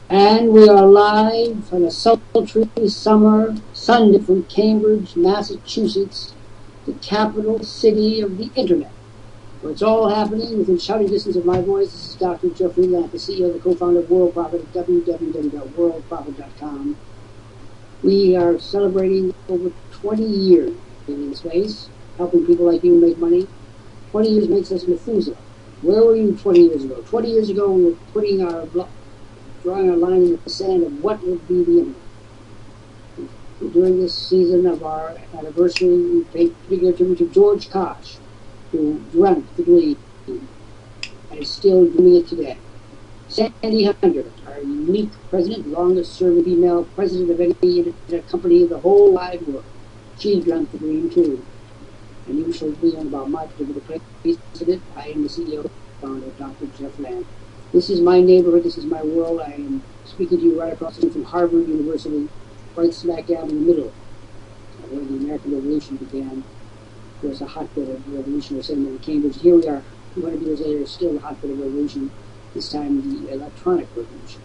And we are live on a sultry summer Sunday from Cambridge, Massachusetts, the capital city of the internet, where it's all happening within shouting distance of my voice. This is Dr. Jeffrey Lant, the CEO and the co-founder of Worldprofit at www.worldprofit.com. We are celebrating over 20 years in this space, helping people like you make money. 20 years makes us Methuselah. Where were you 20 years ago? 20 years ago, we were drawing our line in the sand of what would be the internet. During this season of our anniversary, we paid particular tribute to George Koch, who dreamt the dream and is still doing it today. Sandy Hunter, our unique president, longest serving female president of any internet company in the whole wide world. She dreamt the dream too. And you shall learn about my particular president. I am the CEO founder, Dr. Jeff Lant. This is my neighborhood. This is my world. I am speaking to you right across the street from Harvard University, right smack dab in the middle of where the American Revolution began. It was a hotbed of revolutionary sentiment in Cambridge. Here we are, 200 years later, still a hotbed of revolution, this time the electronic revolution.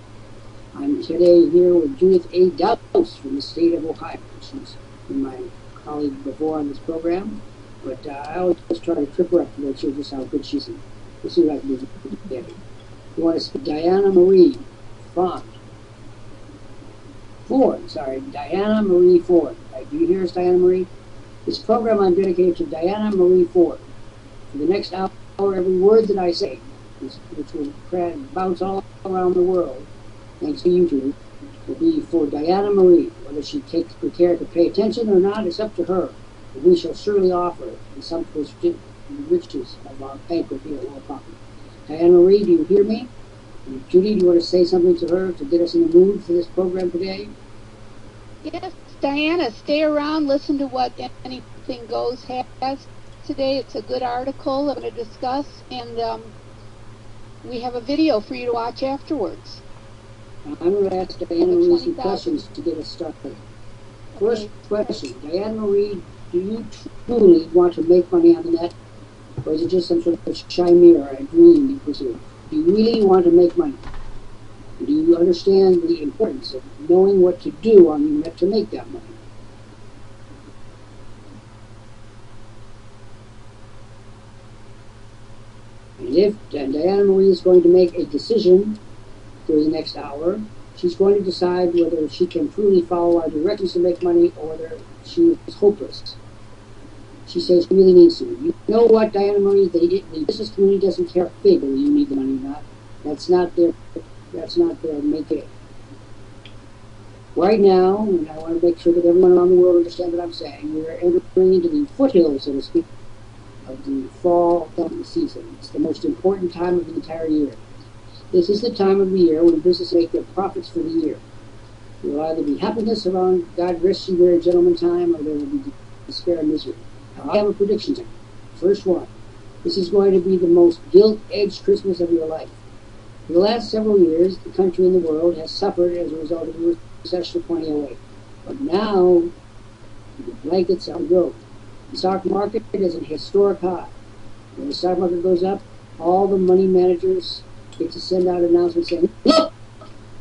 I'm today here with Judith A. Dowse from the state of Ohio. She's been my colleague before on this program, but I always try to trip her up to make sure just how good she's in. We'll see what I can do together. You want to speak Diana Marie Ford. Diana Marie Ford. Do you hear us, Diana Marie? This program I'm dedicated to Diana Marie Ford. For the next hour, every word that I say, which will bounce all around the world, thanks to YouTube, will be for Diana Marie. Whether she takes good care to pay attention or not, it's up to her. But we shall surely offer the sumptuous riches of our banquet here at Worldprofit. Diana Marie, do you hear me? And Judy, do you want to say something to her to get us in the mood for this program today? Yes, Diana, stay around, listen to what Anything Goes has today. It's a good article I'm going to discuss, and we have a video for you to watch afterwards. I'm going to ask Diana Marie some questions to get us started. First question, Diana Marie, do you truly want to make money on the net? Or is it just some sort of chimera, a dream you pursue? Do you really want to make money? Do you understand the importance of knowing what to do on the net to make that money? And if Diana Marie is going to make a decision during the next hour, she's going to decide whether she can truly follow our directions to make money or whether she is hopeless. She says she really needs to. You know what, Diana Marie? The business community doesn't care a fig whether you need the money or not. That's not their make it. Right now, and I want to make sure that everyone around the world understands what I'm saying, we are entering into the foothills, so to speak, of the fall selling season. It's the most important time of the entire year. This is the time of the year when businesses make their profits for the year. There will either be happiness around God rest you there, gentlemen time, or there will be despair and misery. I have a prediction time. First one. This is going to be the most gilt-edged Christmas of your life. For the last several years, the country and the world has suffered as a result of the recession of 2008. But now, the blankets are growth. The stock market is at a historic high. When the stock market goes up, all the money managers get to send out announcements saying, look,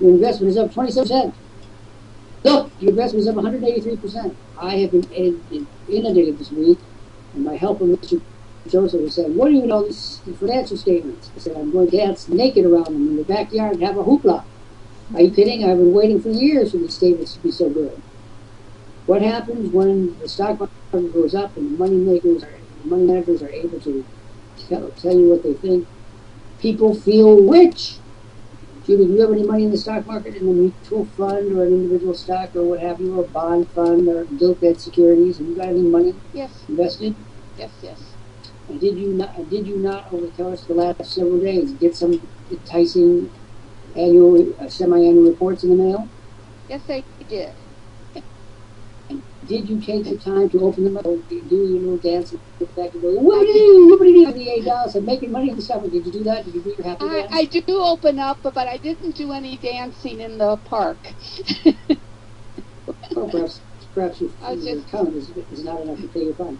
your investment is up 27%. Look, your investment is up 183%. I have been inundated this week, and my helper, Mr. Joseph, was saying, what do you know these financial statements? I said, I'm going to dance naked around them in the backyard and have a hoopla. Are you kidding? I've been waiting for years for these statements to be so good. What happens when the stock market goes up and the money managers are able to tell you what they think? People feel rich. Judy, do you have any money in the stock market, in a mutual fund or an individual stock or what have you, or a bond fund or gilt-edged securities? Have you got any money invested? Yes. And did you not, over the course of the last several days, get some enticing semi-annual reports in the mail? Yes, I did. And did you take the time to open them up, do your little dance and look back and go, what the $8? I'm making money in the stock market. Did you do that? Did you do your happy dance? I do open up, but I didn't do any dancing in the park. Well, perhaps your account is not enough to pay your fund.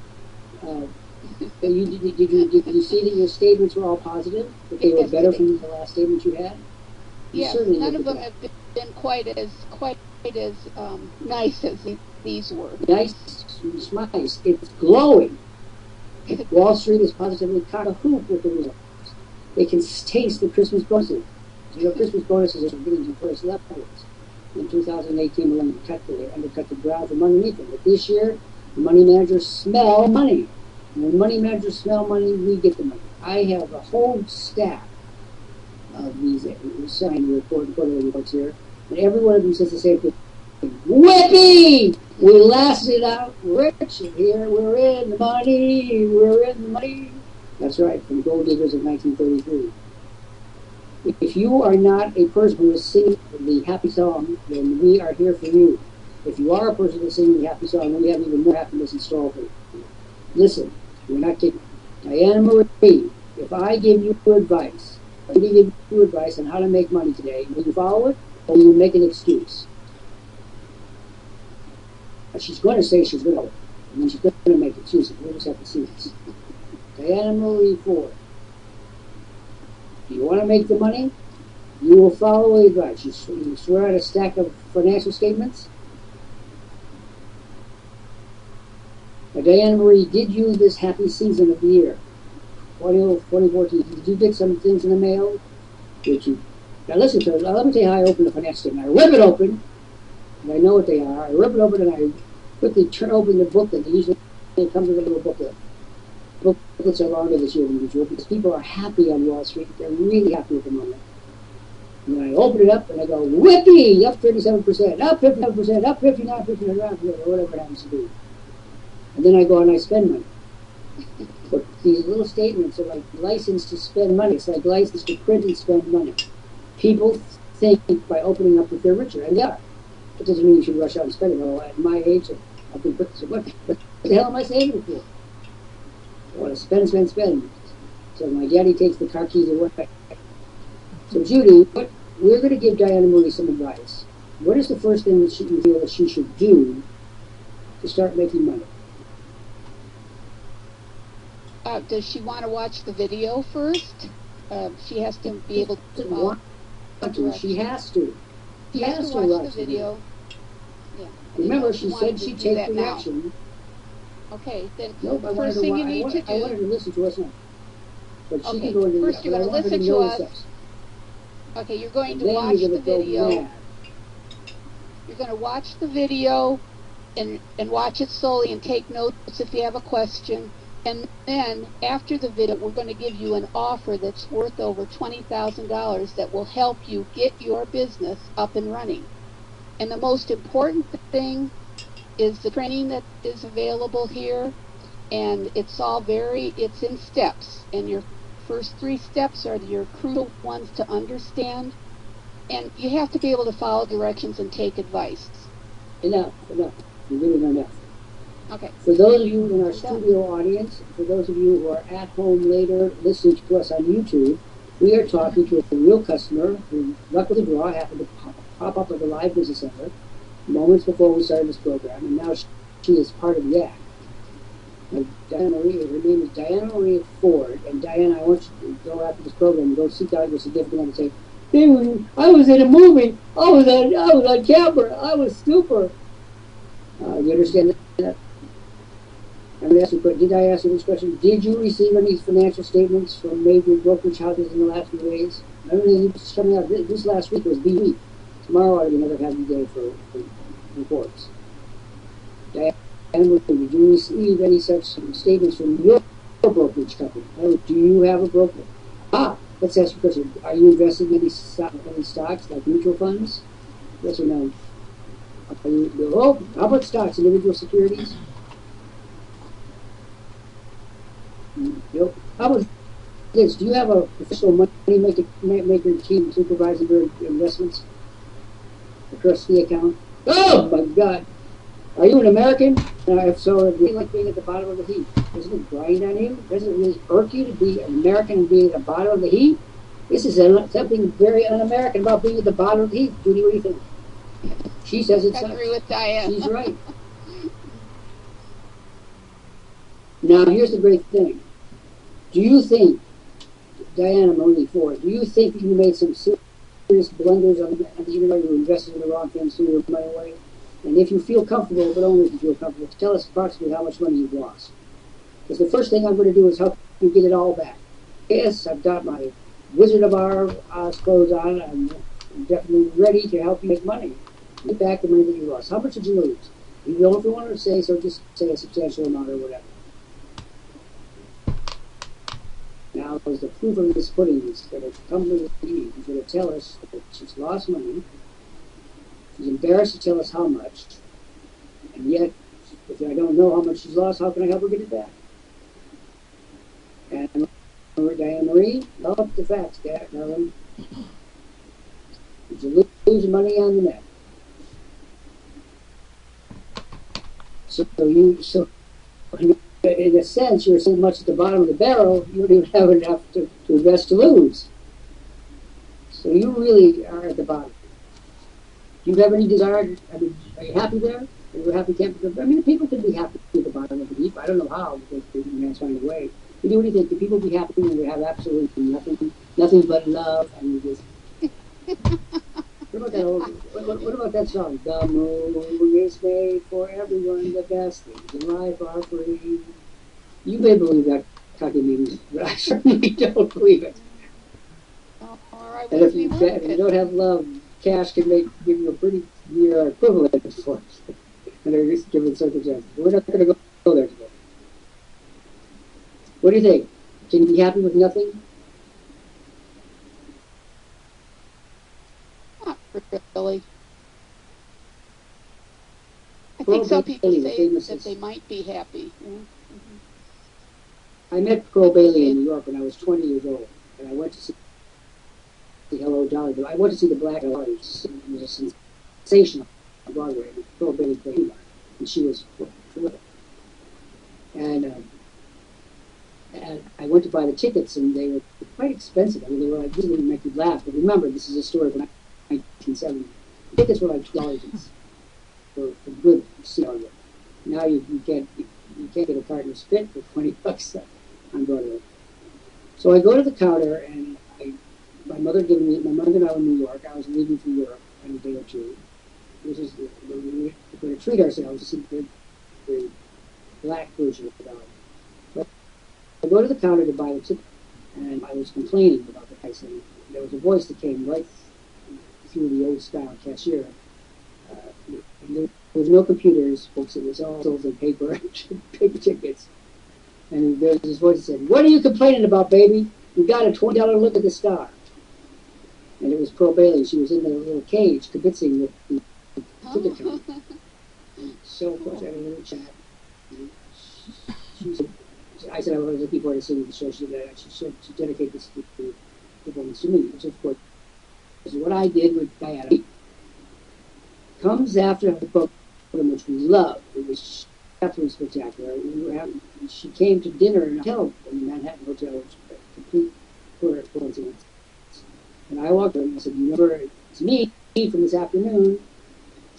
Did you see that your statements were all positive? That they were better from the last statements you had? Yes, none of them have been quite as nice as these were. Nice, it's glowing. Wall Street is positively cock-a-hoop with the results. They can taste the Christmas bonuses. You know, Christmas bonuses are getting to first levels. In 2018, we undercut the ground from underneath them. But this year, the money managers smell money. And when money managers smell money, we get the money. I have a whole stack of these signed quarterly reports here, and every one of them says the same thing. Whippy! We lasted out rich, and here we're in the money. We're in the money. That's right, from Gold Diggers of 1933. If you are not a person who is singing the happy song, then we are here for you. If you are a person who is singing the happy song, we have even more happiness in store for you. Listen, we're not kidding. Diana Marie, if I give you advice, I'm going to give you advice on how to make money today, will you follow it, or will you make an excuse? She's going to say she's going to, and then she's going to make excuses. We'll just have to see this. Diana Marie Ford. If you want to make the money, you will follow the advice. You swear out a stack of financial statements. Now, Diana Marie, did you this happy season of the year, 2014, did you get some things in the mail? Did you? Now listen to it. Now, let me tell you how I open a financial statement. I rip it open, and I know what they are. I rip it open, and I quickly turn open the booklet. Usually it comes with a little booklet. Booklets are longer this year than usual because people are happy on Wall Street. They're really happy at the moment. And then I open it up and I go, whippy, up 37%, up 57%, up 59%, or whatever it happens to be. And then I go and I spend money. But these little statements are like license to spend money. It's like license to print and spend money. People think by opening up that they're richer, and they are. It doesn't mean you should rush out and spend it. Well, at my age, I can put this away. What the hell am I saving for? I want to spend. So my daddy takes the car keys away. So Judy, we're going to give Diana Marie some advice. What is the first thing that you feel that she should do to start making money? Does she want to watch the video first? She has to be able to follow. She has to. She has to watch the video. Yeah. Remember, she said she'd take the action. Okay, then nope, first thing you need to do... I wanted to listen to us now. But okay, she can go into first you're going to listen to us. Okay, you're going to watch the video. You're going to watch the video and watch it slowly and take notes if you have a question. And then, after the video, we're going to give you an offer that's worth over $20,000 that will help you get your business up and running. And the most important thing is the training that is available here, and it's in steps. And your first 3 steps are your crucial ones to understand. And you have to be able to follow directions and take advice. Enough. You're really not enough. Okay. For those of you in our studio audience, for those of you who are at home later listening to us on YouTube, we are talking to a real customer who, luck of the draw, happened to pop up at the Live Business Center moments before we started this program, and now she is part of the act. Diana Marie, her name is Diana Marie Ford, and Diana, I want you to go after this program and go seek out your significant other and say, hey, I was in a movie, I was on camera, I was super. You understand that? Did I ask you this question? Did you receive any financial statements from major brokerage houses in the last few days? I mean, it's coming out. This last week was the week. Tomorrow ought to be another happy day for reports. Diana, did you receive any such statements from your brokerage company? Do you have a broker? Let's ask you a question. Are you investing in any stocks, like mutual funds? Yes or no? How about stocks, individual securities? Nope. How about this? Do you have a professional money-maker team supervising your investments? A trustee account? Oh, my God. Are you an American? If so, do you like being at the bottom of the heap? Doesn't it grind on you? Doesn't it really irk you to be an American and be at the bottom of the heap? This is something very un-American about being at the bottom of the heap. Judy, what do you think? She says it's I agree with Diane. She's right. Now, here's the great thing. Do you think, Diana Marie Ford, do you think that you made some serious blunders on the internet, you invested in the wrong things, threw your money away. And if you feel comfortable, but only if you feel comfortable, tell us approximately how much money you've lost. Because the first thing I'm going to do is help you get it all back. Yes, I've got my Wizard of Oz clothes on. I'm definitely ready to help you make money. Get back the money that you lost. How much did you lose? You don't, if you want to say so, just say a substantial amount or whatever. Now, as the proof of this pudding is going to come to the she's going to tell us that she's lost money. She's embarrassed to tell us how much. And yet, if I don't know how much she's lost, how can I help her get it back? And Diane Marie, develop the facts, darling. Did you lose money on the net? So in a sense, you're so much at the bottom of the barrel, you don't even have enough to invest to lose. So you really are at the bottom. Do you have any desire? I mean, are you happy there? Are you a happy camper? I mean, people can be happy at the bottom of the heap. I don't know how, because they can find a way. What do you think? Do people be happy when they have absolutely nothing but love, and you just... What about that song? The moon is made for everyone. The best things in life are free. You may believe that talking music, but I certainly don't believe it. All right, and if you don't have love, cash can give you a pretty near equivalent for it under given circumstances. We're not going to go there today. What do you think? Can you be happy with nothing? Not really. I think some people say that they might be happy. You know? I met Pearl Bailey in New York when I was 20 years old, and I went to see Hello Dolly. I went to see the Black Dolly. It was a sensation on Broadway. Pearl Bailey played, and she was terrific. And I went to buy the tickets, and they were quite expensive. I mean, they were like, really make you laugh. But remember, this is a story from 1970. The tickets were like $12 for good seat. Now you can't get a carton of spit for $20 on Broadway. So I go to the counter, and my mother and I were in New York. I was leaving for Europe in a day or two. We're going to treat ourselves to see the black version of the dollar. But I go to the counter to buy the ticket, and I was complaining about the price. And there was a voice that came right through the old-style cashier. There was no computers, folks. It was all sold in paper tickets. And there's this voice that said, "What are you complaining about, baby? You got a $20 look at the star." And it was Pearl Bailey. She was in the little cage kibitzing with the ticket counter. So, of course, I had a little chat. I said I was looking forward to seeing the show. She dedicated this performance to me, which, of course, is what I did with Diana. Comes after the program, which we loved. It was absolutely spectacular. She came to dinner in a hotel in the Manhattan Hotel, which was a complete coincidence. And I walked in and I said, "You remember, it's me from this afternoon."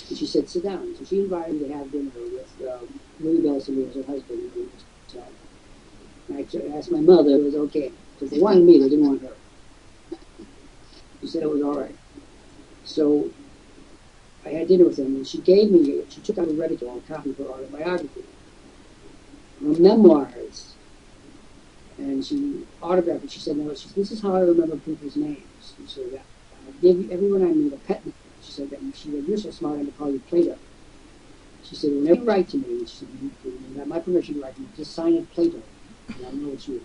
And she said, "Sit down." So she invited me to have dinner with Louis Bellson, who was her husband. And I asked my mother if it was okay. Because they wanted me, they didn't want her. She said it was all right. So I had dinner with them, and she took out a Reddit copy of her autobiography, her memoirs, and she autographed it. She said, "No, this is how I remember people's names." She said, "I give everyone I meet a pet name." She said, "You're so smart, I'm going to call you Plato." She said, "Whenever you write to me," she said, "you have my permission to write to me, just sign it Plato, and I'll know it's you."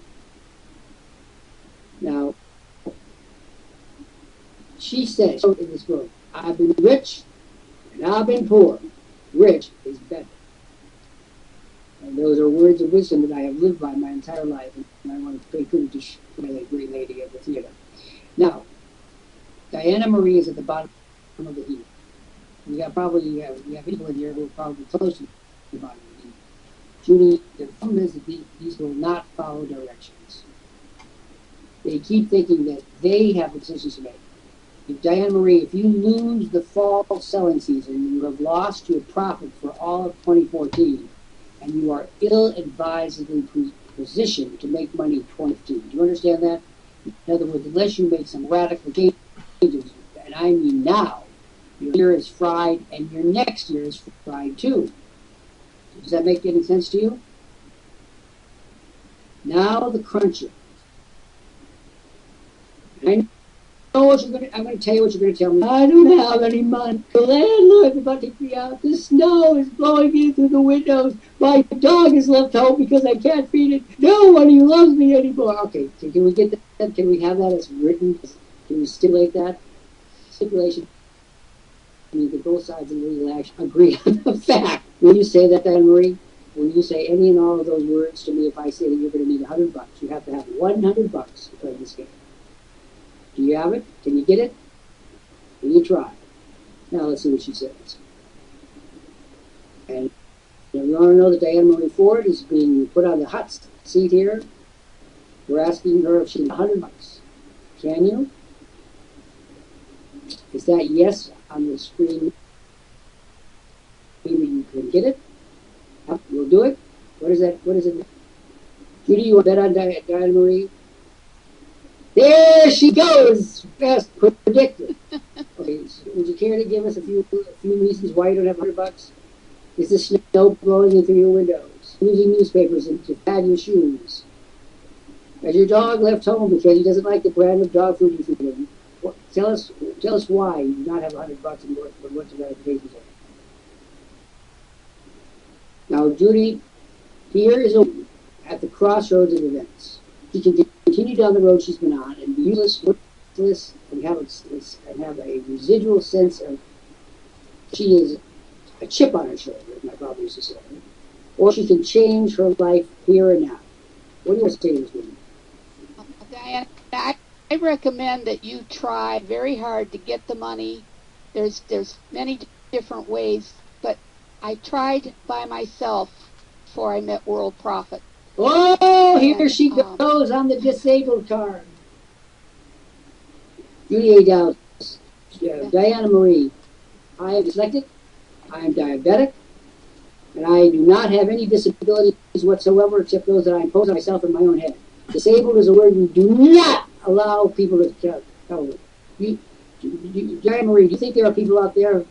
Now, she said in this book, "I've been rich and I've been poor. Rich is better." And those are words of wisdom that I have lived by my entire life, and I want to pay tribute to my great lady of the theater. Now, Diana Marie is at the bottom of the heap. We have people in here who are probably close to the bottom of the heap. Judy, the problem is that these will not follow directions. They keep thinking that they have decisions to make. Diane Marie, if you lose the fall selling season, you have lost your profit for all of 2014, and you are ill-advisedly positioned to make money in 2015. Do you understand that? In other words, unless you make some radical changes, and I mean now. Your year is fried, and your next year is fried too. Does that make any sense to you? Now the crunching. I know what you're going to. I'm going to tell you what you're going to tell me. I don't have any money. The landlord's about to be out. The snow is blowing in through the windows. My dog is left home because I can't feed it. Nobody loves me anymore. Okay, so can we get that? Can we have that as written? Can we stipulate that? Stipulation. I mean, that both sides agree on the fact. Will you say that, then, Marie? When you say any and all of those words to me, if I say that you're going to need $100, you have to have $100 to play this game. Do you have it? Can you get it? Will you try? Now let's see what she says. And you want to know that Diana Marie Ford is being put on the hot seat here. We're asking her if she needs $100. Can you? Is that yes on the screen? Maybe you can get it. We'll do it. What is that? What is it? Judy, you want to bet on Diana Marie? There she goes! Best predicted. Okay, so would you care to give us a few reasons why you don't have $100? Is the snow blowing in through your windows? Using newspapers to pad your shoes? Has your dog left home because he doesn't like the brand of dog food you feed him? Tell us why you do not have $100 and what the ramifications are. Now, Judy, here is at the crossroads of events. She can continue down the road she's been on and be useless, worthless, and have a residual sense of she is a chip on her shoulder, as my father used to say. Or she can change her life here and now. What do you want to say to this woman? Diana, I recommend that you try very hard to get the money. There's many different ways, but I tried by myself before I met Worldprofit. Oh, here she goes on the disabled card. Judy A. Downs, Diana Marie. I am dyslexic, I am diabetic, and I do not have any disabilities whatsoever except those that I impose on myself in my own head. Disabled is a word you do not allow people to tell you. Diana Marie, do you think there are people out there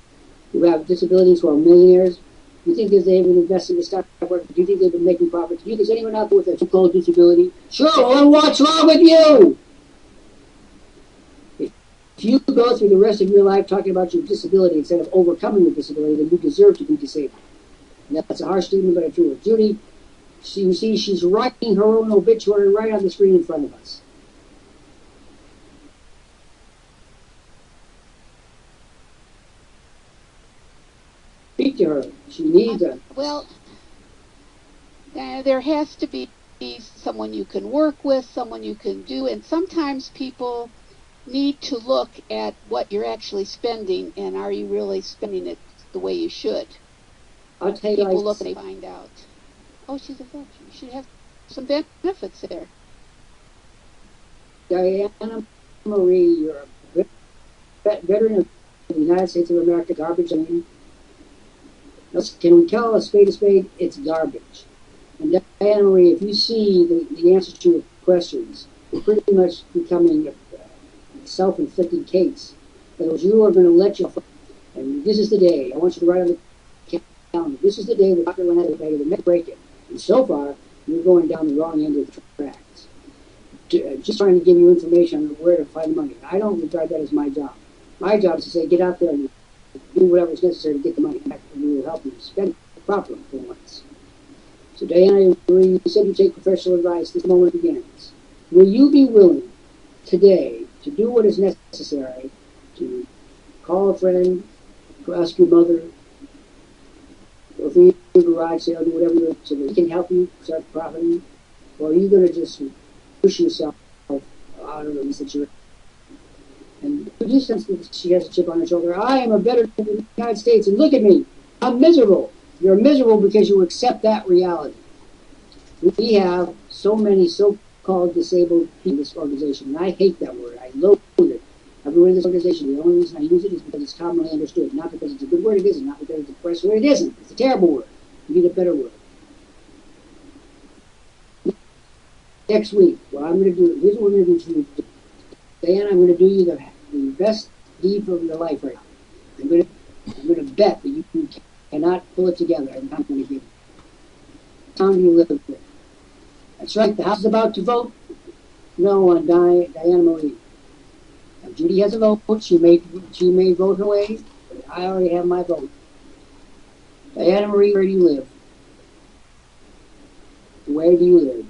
who have disabilities who are millionaires? Do you think they've been investing in the stock market? Do you think they've been making profits? Do you think there's anyone out there with a so-called disability? Sure, well, what's wrong with you? If you go through the rest of your life talking about your disability instead of overcoming your disability, then you deserve to be disabled. And that's a harsh statement, but a true one. Judy, you see, she's writing her own obituary right on the screen in front of us. Speak to her. She needs a... Well, there has to be someone you can work with, someone you can do, and sometimes people need to look at what you're actually spending, and are you really spending it the way you should? I'll tell you, people look and they find out. Oh, she's a veteran. You should have some benefits there. Diana Marie, you're a veteran of the United States of America, garbage. I mean, can we call a spade a spade? It's garbage. And Diana Marie, if you see the answers to your questions, you're pretty much becoming a self-inflicted case. In other words, you are going to let your... And this is the day. I want you to write on the calendar. This is the day the doctor went ahead and to make break it. And so far, you're going down the wrong end of the tracks. Just trying to give you information on where to find the money. I don't regard that as my job. My job is to say, get out there and do whatever is necessary to get the money back, and we will help you spend it properly for once. So, Diana, you said you take professional advice. This moment begins. Will you be willing today to do what is necessary to call a friend, to ask your mother, or if you do a garage sale, do whatever you do so that we can help you start profiting? Or are you going to just push yourself out of the situation? And you sense that she has a chip on her shoulder. I am a veteran of the United States, and look at me. I'm miserable. You're miserable because you accept that reality. We have so many so-called disabled people in this organization, and I hate that word. I loathe it. Everyone in this organization, the only reason I use it is because it's commonly understood. Not because it's a good word, it isn't. Not because it's a fresh word, it isn't. It's a terrible word. You need a better word. Next week, what I'm going to do, here's what we're going to do. Diana, I'm going to do you the best need for your life right now. I'm going to bet that you cannot pull it together. I'm not going to give you. How town do you live in? That's right. The House is about to vote no on Diana Marie. Now, Judy has a vote. She may vote her way, but I already have my vote. Diana Marie, where do you live? Where do you live?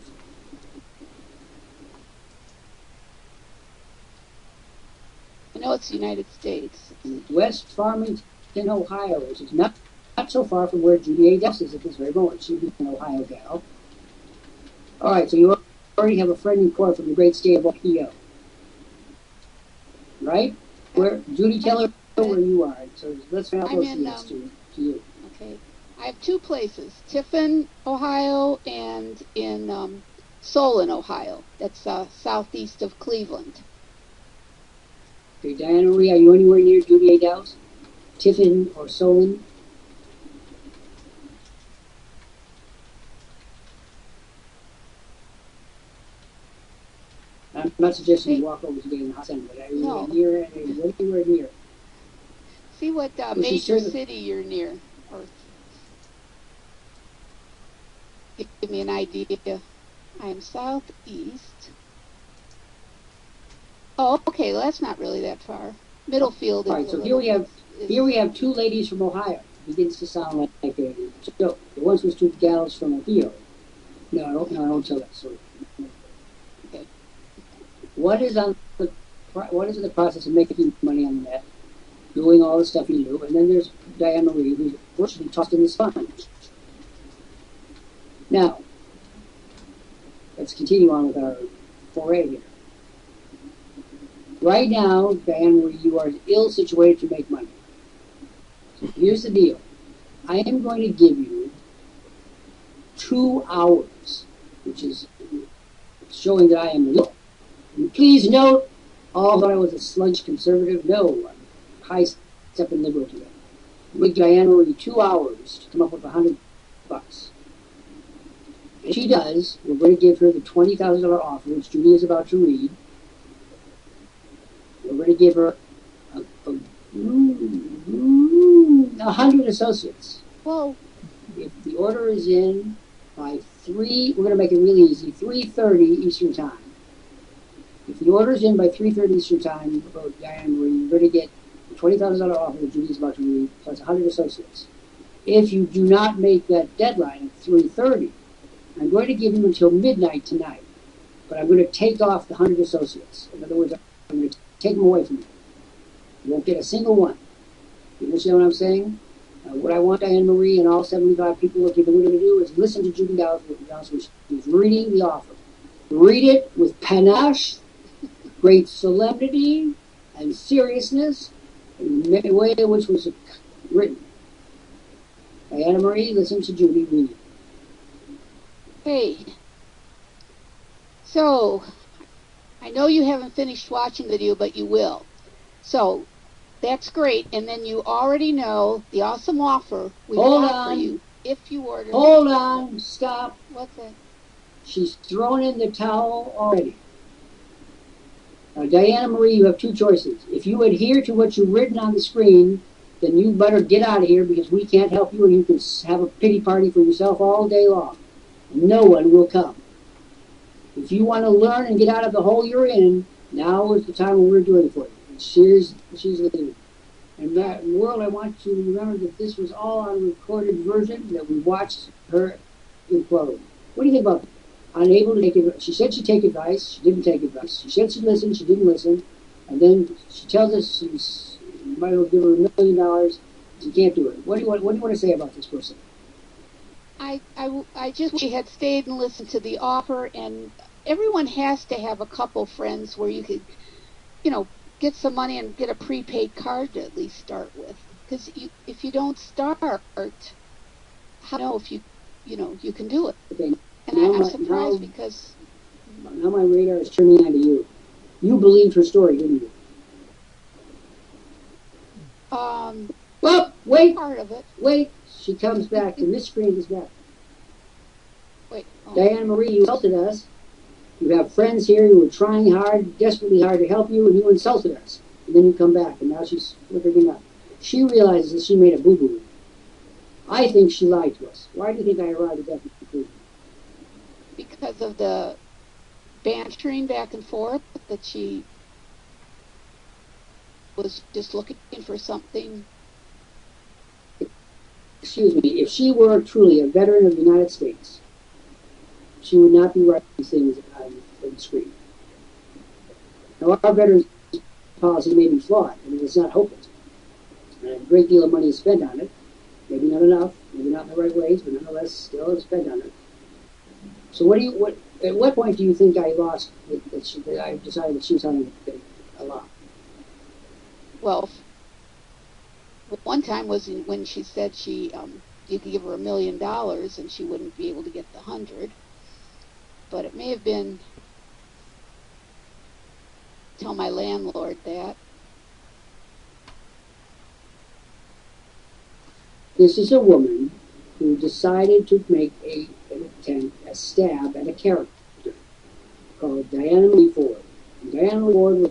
I know it's the United States. West Farmington, Ohio, which is not so far from where Judy A. Dess is at this very moment. She'd be an Ohio gal. All right, so you already have a friend in court from the great state of Ohio. Right? Where Judy, tell her where you are. So let's find out those things to you. Okay. I have two places, Tiffin, Ohio, and in Solon, Ohio. That's southeast of Cleveland. Okay, Diana Marie, are you anywhere near Judy A. Dow's? Tiffin or Solon? I'm not suggesting you walk over to the hot center, but are you anywhere near? See what major city you're near, or give me an idea. I am southeast. Oh, okay. Well, that's not really that far. Middlefield. All right. So here we have two ladies from Ohio. It begins to sound like a joke. The ones was two gals from Ohio. No, I don't tell that story. Okay. What is in the process of making money on the net, doing all the stuff you do, and then there's Diana Marie, who's virtually tossed in the sponge. Now, let's continue on with our foray here. Right now, Diana Marie, you are ill situated to make money. So here's the deal. I am going to give you 2 hours, which is showing that I am ill. And please note, although I was a sludge conservative, no, I'm high-step and liberal today. Give Diana Marie 2 hours to come up with $100. If she does, we're going to give her the $20,000 offer, which Judy is about to read. We're going to give her 100 associates. Whoa. If the order is in by 3, we're going to make it really easy, 3:30 Eastern Time. If the order is in by 3:30 Eastern Time, Diana Marie, you're going to get the $20,000 offer that Judy's about to read, plus 100 associates. If you do not make that deadline at 3:30, I'm going to give you until midnight tonight, but I'm going to take off the 100 associates. In other words, I'm going to take them away from you. You won't get a single one. You understand what I'm saying? What I want Diana Marie and all 75 people looking at the window to do is listen to Judy Dow's when she's reading the offer. Read it with panache, great solemnity, and seriousness, in the way in which it was written. Diana Marie, listen to Judy read it. Hey. So, I know you haven't finished watching the video, but you will. So, that's great. And then you already know the awesome offer we offer you if you order. Hold on. Stop. What's that? She's thrown in the towel already. Now, Diana Marie, you have 2 choices. If you adhere to what you've written on the screen, then you better get out of here because we can't help you and you can have a pity party for yourself all day long. No one will come. If you want to learn and get out of the hole you're in, now is the time when we're doing it for you. And she's leaving. And that world, I want you to remember that this was all on a recorded version, that we watched her implode. What do you think about that? Unable to take advice. She said she'd take advice. She didn't take advice. She said she'd listen. She didn't listen. And then she tells us you might as well give her $1 million. She can't do it. What do you want to say about this person? I just wish she had stayed and listened to the offer, and everyone has to have a couple friends where you could, get some money and get a prepaid card to at least start with. Because if you don't start, how do you know if you can do it? Okay. And I'm surprised because... Now my radar is turning on to you. You believed her story, didn't you? Well, wait. Part of it. Wait. She comes back, and this screen is back. Wait. Oh. Diana Marie, you insulted us. You have friends here who are trying hard, desperately hard to help you, and you insulted us. and then you come back, and now she's flickering up. She realizes that she made a boo-boo. I think she lied to us. Why do you think I arrived at that conclusion? Because of the bantering back and forth, that she was just looking for something. Excuse me, if she were truly a veteran of the United States, she would not be writing these things on the screen. Now, our veterans policy may be flawed, and it's not hopeless. And a great deal of money is spent on it. Maybe not enough, maybe not in the right ways, but nonetheless, still is spent on it. So, at what point do you think I lost? That I decided that she was telling a lot. Well, one time was when she said you could give her $1 million and she wouldn't be able to get the 100. But it may have been tell my landlord that. This is a woman who decided to make a stab at a character called Diana Marie Ford. And Diana Marie Ford was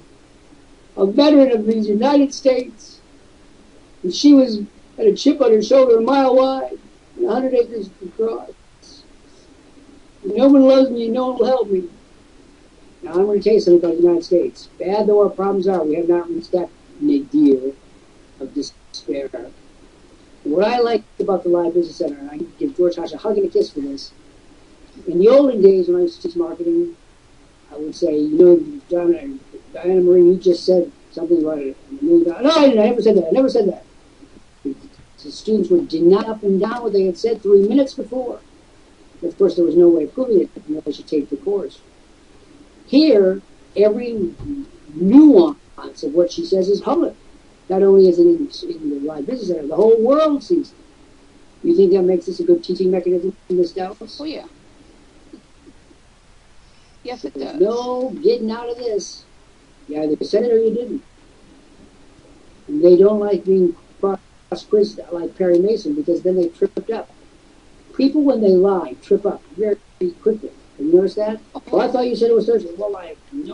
a veteran of the United States, and she was had a chip on her shoulder a mile wide and 100 acres across. No one loves me, no one will help me. Now I'm going to tell you something about the United States. Bad though our problems are, we have not reached that nadir of despair. What I like about the Live Business Center, and I give George Hodge a hug and a kiss for this, in the olden days when I used to teach marketing, I would say, Diana Marie, you just said something about it. No, I didn't. I never said that. I never said that. The students would deny up and down what they had said 3 minutes before. But of course, there was no way of proving it unless you take the course. Here, every nuance of what she says is public. Not only is it in the Live Business Center, the whole world sees it. You think that makes this a good teaching mechanism, Ms. Dallas? Oh, yeah. Yes, it does. No getting out of this. You either said it or you didn't. And they don't like being cross-quizzed like Perry Mason because then they tripped up. People, when they lie, trip up very quickly. Have you noticed that? Well, I thought you said it was Thursday. Well, I thought you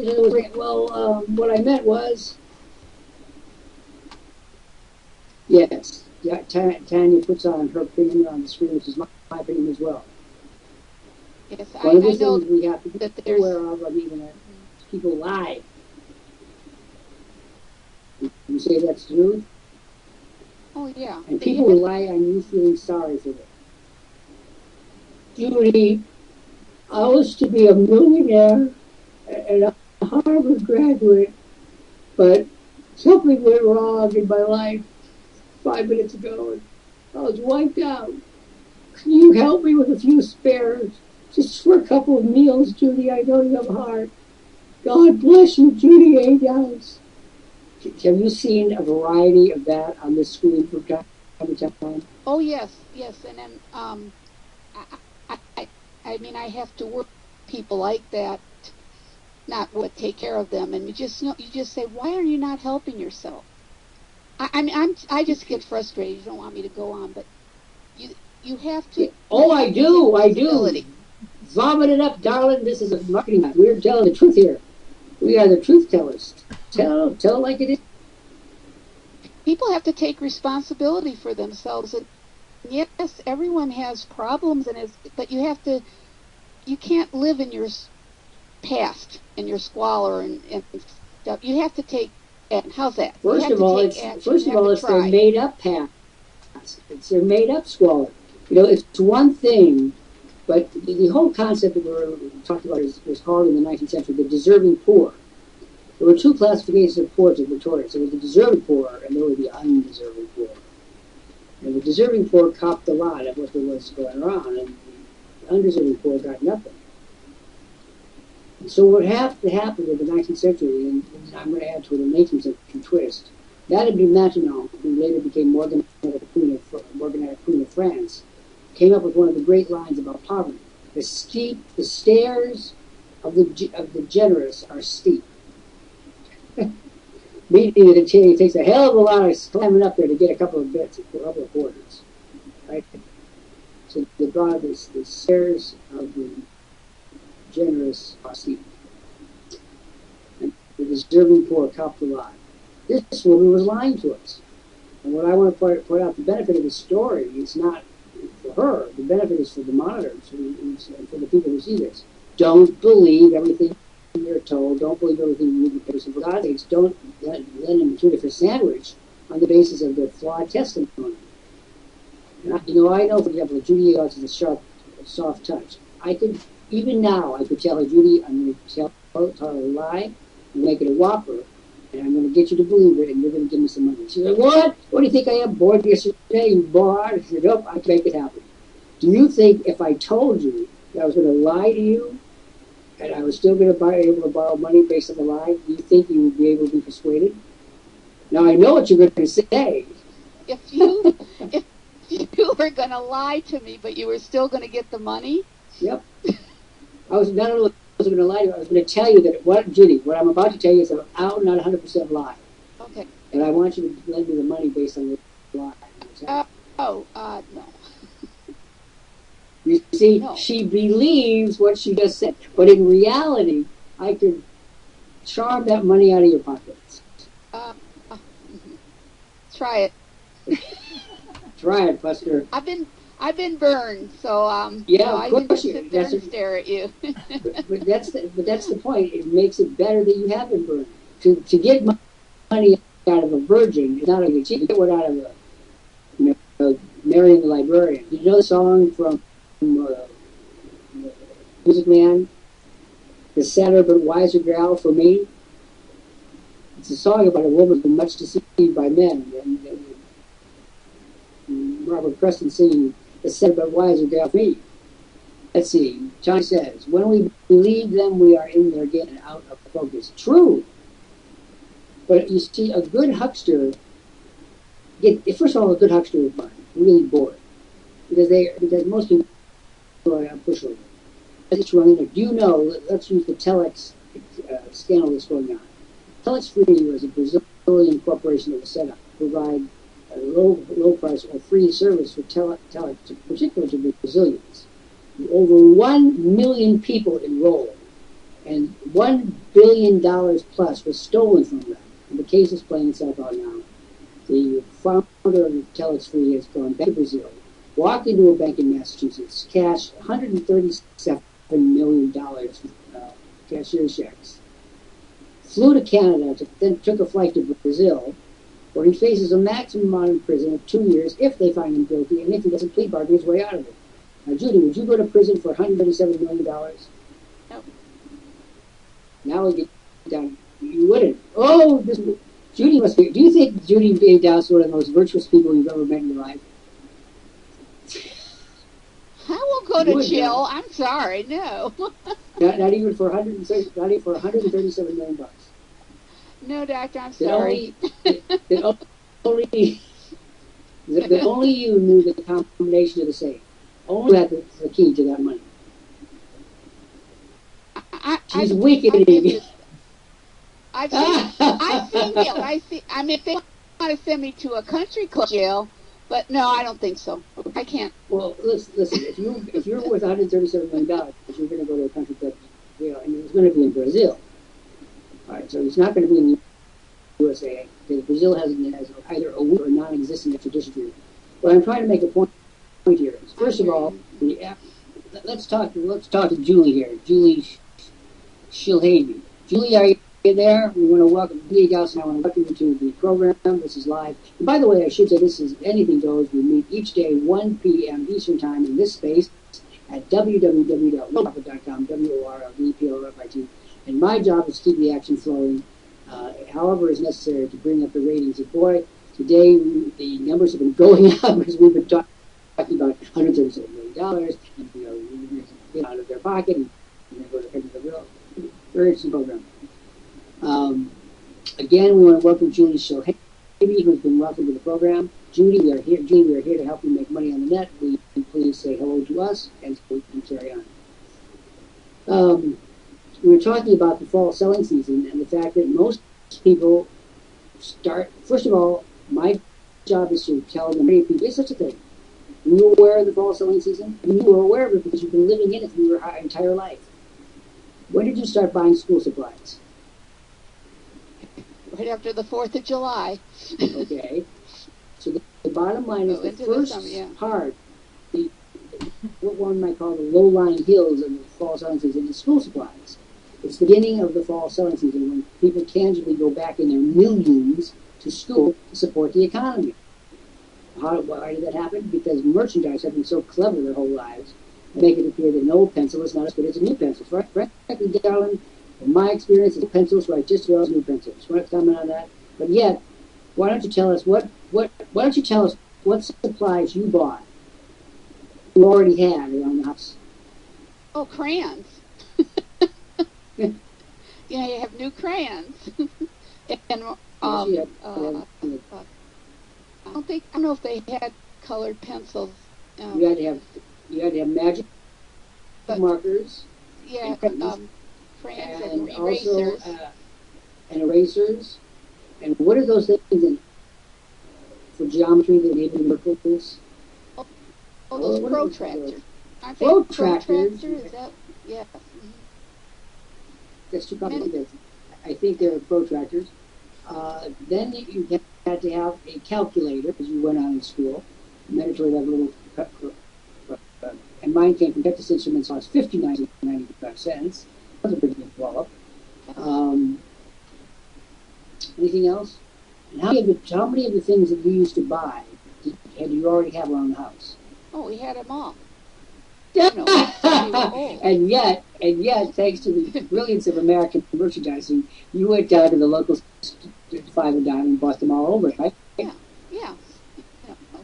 said it was Thursday. Well, what I meant was... Yes. Yeah, Tanya puts on her opinion on the screen, which is my opinion as well. Yes, One of the I know things we have to that be aware of, people lie. You say that's true? Oh, yeah. And people rely on you feeling sorry for them. Judy, I was to be a millionaire and a Harvard graduate, but something went wrong in my life 5 minutes ago, and I was wiped out. Can you help me with a few spares? Just for a couple of meals, Judy. I know you have a heart. God bless you, Judy A. Dallas. Have you seen a variety of that on this screen from time to time? Oh, yes, and then I mean, I have to work with people like that, not take care of them, and you just say, why are you not helping yourself? I just get frustrated. You don't want me to go on, but you have to. Oh, I do. Vomit it up, darling. This is a marketing. We're telling the truth here. We are the truth tellers. Tell like it is. People have to take responsibility for themselves, and yes, everyone has problems, but you can't live in your past, in your squalor and stuff. You have to take. And how's that? First of all, it's their made up past. It's their made up squalor. It's one thing, but the whole concept that we're talking about was called in the 19th century the deserving poor. There were two classifications of poor to Victoria. There was the deserving poor, and there were the undeserving poor. And the deserving poor copped a lot of what there was going on, and the undeserving poor got nothing. And so what had to happen in the 19th century, and I'm going to add to it an 18th century twist, that had been Maintenon, who later became Morganatic Queen of France, came up with one of the great lines about poverty. The stairs of the generous are steep. Meaning that it takes a hell of a lot of climbing up there to get a couple of bits, a couple of quarters. Right? So they brought the stairs of the generous are steep. And the deserving poor cop the lie. This woman was lying to us. And what I want to point out, the benefit of the story is not for her. The benefit is for the monitors and for the people who see this. Don't believe everything you're told. Don't believe everything you read in the papers. For God's sakes, don't let them treat it for sandwich on the basis of their flawed testimony. And I know, for example, Judy has a sharp, soft touch. Even now, I could tell her, Judy, I'm going to tell her a lie and make it a whopper, and I'm going to get you to believe it, and you're going to give me some money. She said, what? What do you think I am, bored yesterday? You bored? I said, nope, I can make it happen. Do you think if I told you that I was going to lie to you, and I was still going to be able to borrow money based on the lie, do you think you would be able to be persuaded? Now, I know what you're going to say. If you were going to lie to me, but you were still going to get the money? Yep. I was not only going to lie to you, I was going to tell you that, Judy, what I'm about to tell you is an out and out 100% lie. Okay. And I want you to lend me the money based on the lie. No. You see, No. She believes what she just said. But in reality, I could charm that money out of your pockets. Try it. Try it, Buster. I've been burned, so yeah, I of can course just sit there and stare at you. but that's the point. It makes it better that you have been burned. To get money out of a virgin is not a good cheat. You get one out of Marion the Librarian. Did you know the song from Music Man? The sadder but wiser gal for me. It's a song about a woman who much deceived by men, and Robert Preston singing the sadder but wiser gal for me. Let's see. John says, when we believe them, we are in there getting out of focus. True. But you see, a good huckster, first of all, a good huckster is really bored. Because most people are pushovers. It's running. Do you know, let's use the Telex scandal that's going on. Telex Free was a Brazilian corporation that was set up to provide a low price or free service for Telex, particularly to Brazilians. Over 1 million people enrolled, and $1 billion plus was stolen from them. And the case is playing itself out now. The founder of Telex Free has gone back to Brazil, walked into a bank in Massachusetts, cashed $137 million cashier checks, flew to Canada, then took a flight to Brazil, where he faces a maximum amount in prison of 2 years if they find him guilty, and if he doesn't plea bargain his way out of it. Now, Judy, would you go to prison for $137 million? No. Now we get down. You wouldn't. Oh, Judy must be. Do you think Judy B. Dow's one of the most virtuous people you've ever met in your life? I won't go to jail. I'm sorry, no. not even for $137 million. No, Doctor, I'm sorry. That only you knew the combination of the safe. Only had the key to that money. She's weakening. I've seen jail. I mean, if they want to send me to a country club jail, but no, I don't think so. I can't. Well, listen. If you're worth $137 million, you're going to go to a country club jail, and it's going to be in Brazil. All right, so it's not going to be in the USA because Brazil has either a weak or non-existent extradition. What I'm trying to make a point here is, first of all, let's talk to Julie here. Julie Shilhavy. Julie, are you there? We want to welcome Julie Gauss, and I want to welcome you to the program. This is live. And by the way, I should say this is Anything Goes. We meet each day 1 p.m. Eastern Time in this space at www.worldprofit.com, WORLDPROFIT. And my job is to keep the action flowing, however is necessary to bring up the ratings. And boy, today the numbers have been going up because we've been talking about $137 million, and you get out of their pocket and they go to the real. Very interesting program. Again, we want to welcome Julie Shilhavy, who's been welcomed to the program. Judy, we are here. Judy, we are here to help you make money on the net. Will you please say hello to us and so we can carry on. We were talking about the fall selling season and the fact that most people start. First of all, my job is to tell them, hey, people, is such a thing. Are you aware of the fall selling season? And you are aware of it because you've been living in it through your entire life. When did you start buying school supplies? Right after the 4th of July. Okay. So the bottom line is the first part, what one might call the low-lying hills of the fall selling season, is school supplies. It's the beginning of the fall selling season when people tangibly go back in their millions to school to support the economy. Why did that happen? Because merchandise have been so clever their whole lives, make it appear that an old pencil is not as good as a new pencil. Frankly, darling, in my experience, pencils write just as well as new pencils. Want to comment on that? But yet, why don't you tell us what supplies you bought you already had around the house? Oh, crayons. Yeah, you have new crayons. And I don't know if they had colored pencils. You had to have magic markers. Yeah, crayons and erasers. Also, and erasers. And what are those things for geometry that made miracles? Oh, those protractors. Aren't they protractors? Is that? Yeah. Mm-hmm. That's too complicated. I think they're protractors. Then you had to have a calculator as you went on in school. Mandatory level, and mine came from Texas Instruments, so it's $59.95. That was a pretty good blow up. Anything else? And how many of the things that you used to buy did you already have around the house? Oh, we had them all. And yet, thanks to the brilliance of American merchandising, you went down to the local 5 and dime and bought them all over, right? Yeah.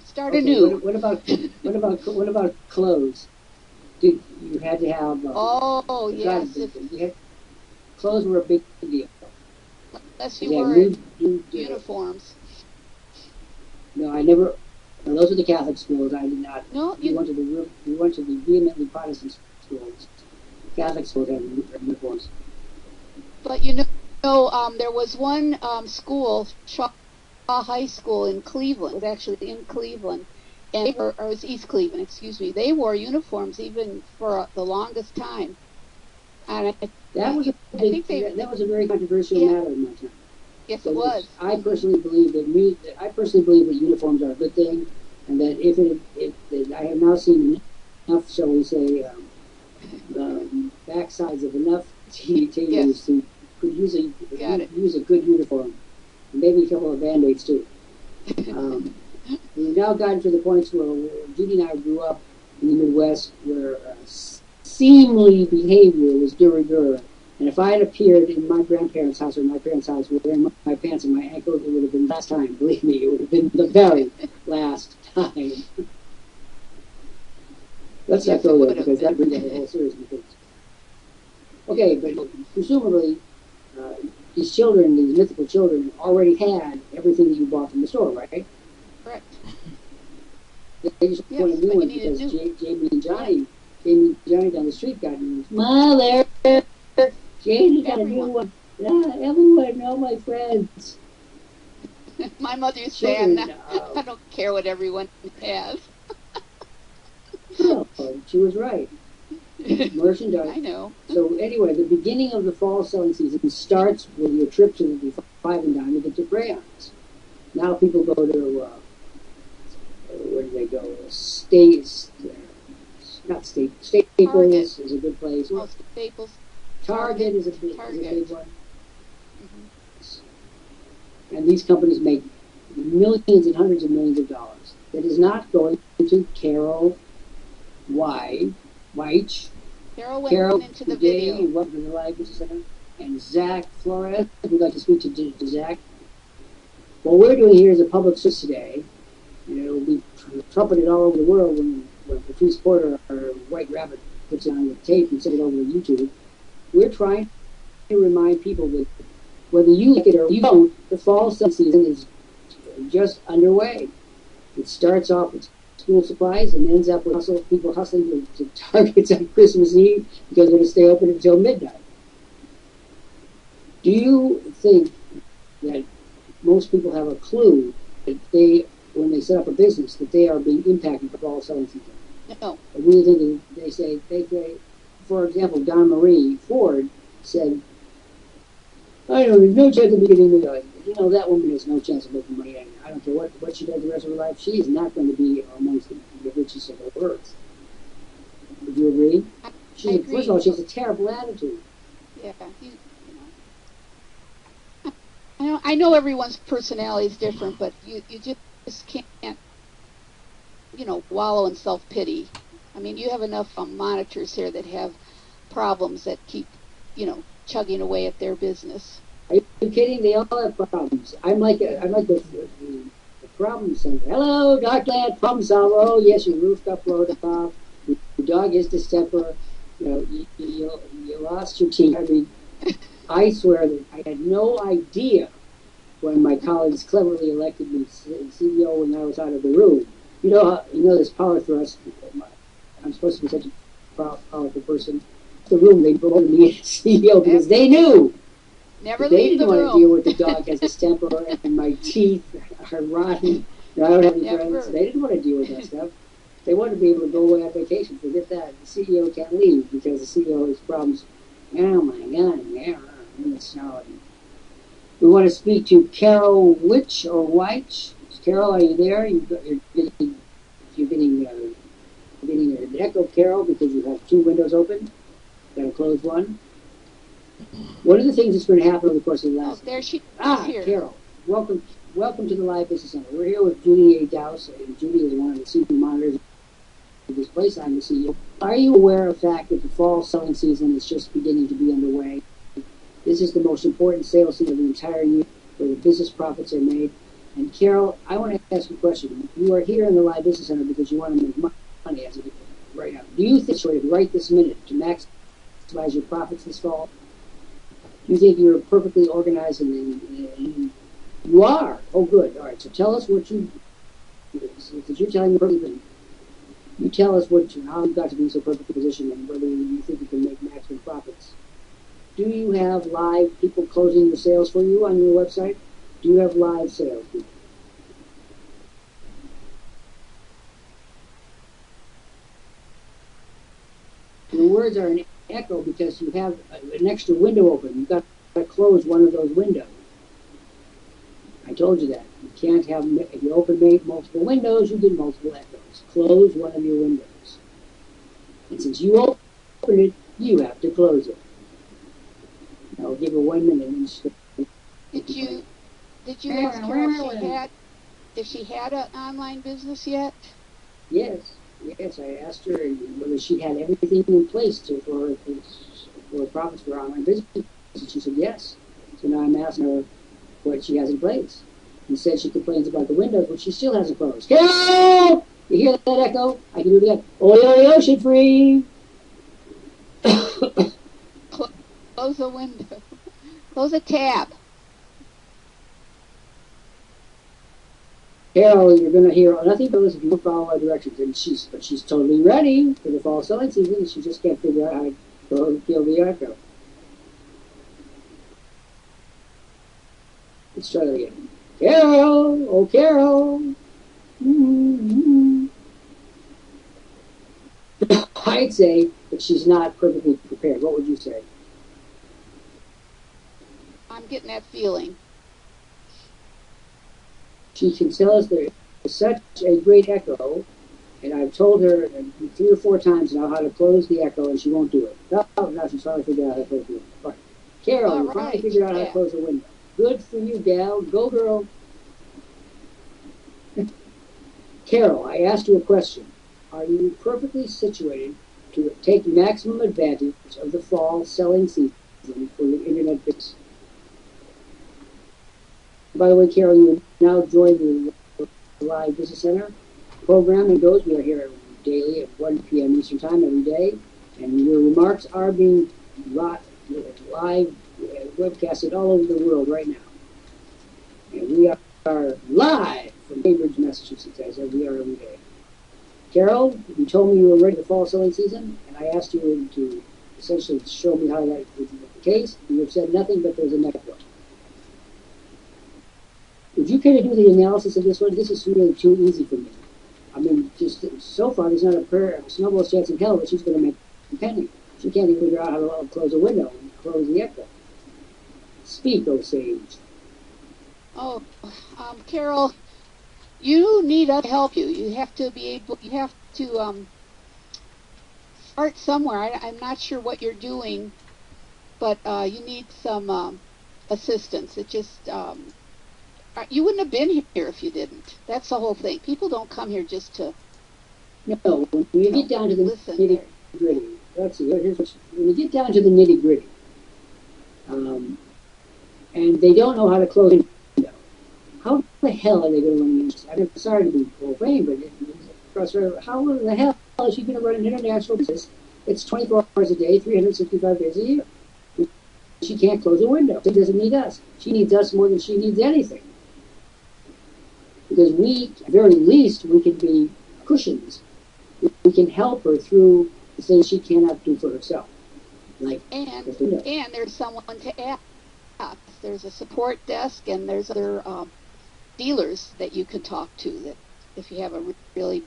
Start anew. What about clothes? You had to have. Yes. Clothes were a big deal. Unless you were in uniforms. No, I never. No, those were the Catholic schools. I did not. No, you went to the vehemently Protestant schools. Catholic schools had uniforms. But there was one school, Shaw High School in Cleveland. It was actually in Cleveland, and it was East Cleveland. Excuse me. They wore uniforms even for the longest time. And that was a very controversial matter in my time. Yes, it was. I personally believe that uniforms are a good thing, and that I have now seen enough, shall we say, backsides of enough teenagers who could use a good uniform, and maybe a couple of Band-Aids too. We've now gotten to the points where Judy and I grew up in the Midwest, where seemly behavior was de rigueur. And if I had appeared in my grandparents' house or my parents' house wearing my pants and my ankles, it would have been the last time. Believe me, it would have been the very last time. Let's not go there, because that brings up a whole series of things. Okay, but presumably, these mythical children, already had everything that you bought from the store, right? Correct. They just wanted new ones because Jamie and Johnny down the street got new ones. Mother! Jamie got a new one. Yeah, everyone, all my friends. My mother used to say, I don't care what everyone has. No, she was right. Merchandise. I know. So anyway, the beginning of the fall selling season starts with your trip to the 5 and dime to get your crayons. Now people go to, where do they go? Staples is a good place. Oh, Staples. Target is a big one. Mm-hmm. And these companies make millions and hundreds of millions of dollars. That is not going to Carol White. Carol went into the video. You welcome to the Language Center. And Zach Flores. We'd like to speak to Zach. What we're doing here is a public service today. And it will be trumpeted all over the world when Patrice Porter, our White Rabbit, puts it on the tape and sends it over to YouTube. We're trying to remind people that whether you like it or you don't, the fall selling season is just underway. It starts off with school supplies and ends up with people hustling to Targets on Christmas Eve because they're going to stay open until midnight. Do you think that most people have a clue that when they set up a business, that they are being impacted by fall selling season? No. I really think that they say, for example, Don Marie Ford said, I know, there's no chance of me getting You know, that woman has no chance of making money. I don't care what she does the rest of her life. She is not going to be amongst the richest of the earth. Would you agree? I agree. First of all, she has a terrible attitude. Yeah. I know everyone's personality is different, but you just can't, wallow in self-pity. I mean, you have enough monitors here that have problems that keep, chugging away at their business. Are you kidding? They all have problems. I'm like the problem center. Hello, Dr. Lant, problem solver. Oh, yes, you roofed up, road up. Your dog is distemper. You lost your teeth. I mean, I swear that I had no idea when my colleagues cleverly elected me CEO when I was out of the room. You know this power thrust. I'm supposed to be such a powerful person. The room, they voted me as CEO because they knew. Never they leave didn't the want room. to deal with the dog has distemper and my teeth are rotten. I don't have any friends. They didn't want to deal with that stuff. They wanted to be able to go away on vacation. Forget that. The CEO can't leave because the CEO has problems. Oh my God, yeah, it's snowing. We want to speak to Carol Witch or White. Carol, are you there? You're getting an echo, Carol, because you have two windows open. Got to close one. One of the things that's going to happen over the course of the last... there she is. Carol, welcome to the Live Business Center. We're here with Judy A. Dowse, and Judy is one of the senior monitors of this place. I'm the CEO. Are you aware of the fact that the fall selling season is just beginning to be underway? This is the most important sales season of the entire year, where the business profits are made. And Carol, I want to ask you a question. You are here in the Live Business Center because you want to make money as it right now. Do you think it's right this minute to maximize your profits this fall? Do you think you're perfectly organized and you are? Oh, good. All right. So tell us what you. Because you're telling me perfectly. You tell us how you got to be so perfectly positioned and whether you think you can make maximum profits. Do you have live people closing your sales for you on your website? Do you have live sales people? Your words are an echo because you have an extra window open. You've got to close one of those windows. I told you that. You can't have, if you open multiple windows, you get multiple echoes. Close one of your windows. And since you open it, you have to close it. I'll give her 1 minute. And Did you ask her if she had an online business yet? Yes, I asked her whether she had everything in place for profits for online business. And she said yes. So now I'm asking her what she has in place. Instead, she complains about the windows, which she still hasn't closed. Carol! You hear that echo? I can do it again. Oil ocean free! Close a window. Close a tab. Carol, you're going to hear nothing but if you follow our directions. And she's totally ready for the fall selling season. She just can't figure out how to kill the echo. Let's try that again. Carol! Oh, Carol! Mm-hmm. I'd say that she's not perfectly prepared. What would you say? I'm getting that feeling. She can tell us there is such a great echo, and I've told her 3 or 4 times now how to close the echo, and she won't do it. No, she's finally figured out how to close the window. Right. Carol, you finally figured out how to close the window. Good for you, gal. Go, girl. Carol, I asked you a question. Are you perfectly situated to take maximum advantage of the fall selling season for your internet business? By the way, Carol, you now join the Live Business Center program and goes. We are here daily at 1 p.m. Eastern Time every day, and your remarks are being live webcasted all over the world right now. And we are live from Cambridge, Massachusetts, as we are every day. Carol, you told me you were ready for the fall selling season, and I asked you to essentially show me how that is the case. You have said nothing, but there's a network. Would you care to do the analysis of this one? This is really too easy for me. I mean, just so far, there's not a snowball's chance in hell that she's going to make a penny. She can't even figure out how to close a window and close the echo. Speak, O sage. Oh, Carol, you need us to help you. You have to be able. You have to start somewhere. I'm not sure what you're doing, but you need some assistance. It just you wouldn't have been here if you didn't. That's the whole thing. People don't come here just to No, when you get down to the listen. nitty gritty, let's see. When you get down to the nitty gritty, and they don't know how to close a window, how the hell are they going to run this? I'm sorry to be profane, but how the hell is she going to run an international business? It's 24 hours a day, 365 days a year. She can't close a window. She doesn't need us. She needs us more than she needs anything. Because we, at the very least, we can be cushions. We can help her through the things she cannot do for herself. Like and there's someone to ask. There's a support desk, and there's other dealers that you can talk to that if you have a really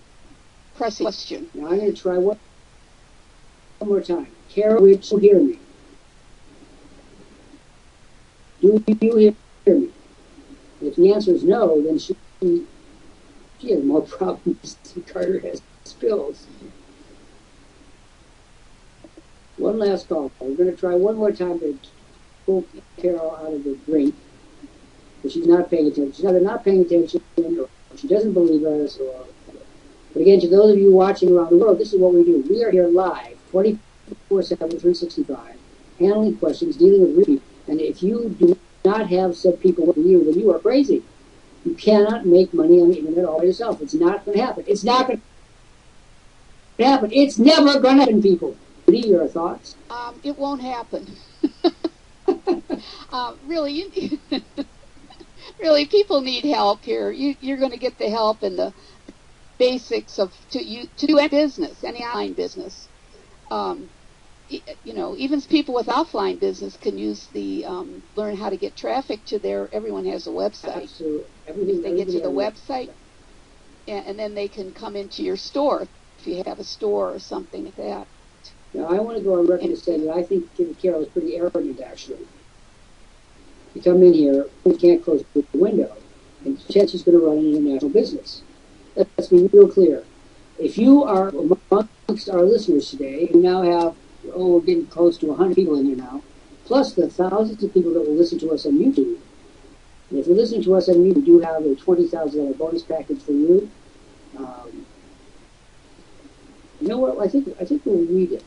pressing question. Now I'm going to try one more time. Carol, would you hear me? Do you hear me? If the answer is no, then she has more problems than Carter has spills. One last call. We're going to try one more time to pull Carol out of the drink. But she's not paying attention. She's either not paying attention or she doesn't believe us. But again, to those of you watching around the world, this is what we do. We are here live, 24/7, 365, handling questions, dealing with real people. And if you do not have said people with you, then you are crazy. You cannot make money on the internet all by yourself. It's not going to happen. It's not going to happen. It's never going to happen, people. What are your thoughts? It won't happen. Really, really, people need help here. You're going to get the help and the basics of to do any business, any online business. Even people with offline business can use the learn how to get traffic to their. Everyone has a website. Absolutely. If they get to the website, and then they can come into your store if you have a store or something like that. Now, I want to go on record and say that I think Carol is pretty arrogant, actually. You come in here, you can't close the window, and she's going to run an international business. Let's be real clear. If you are amongst our listeners today, who now have, we're getting close to 100 people in here now, plus the thousands of people that will listen to us on YouTube. And if you're listening to us on YouTube, we do have a $20,000 bonus package for you. You know what? I think we'll read it.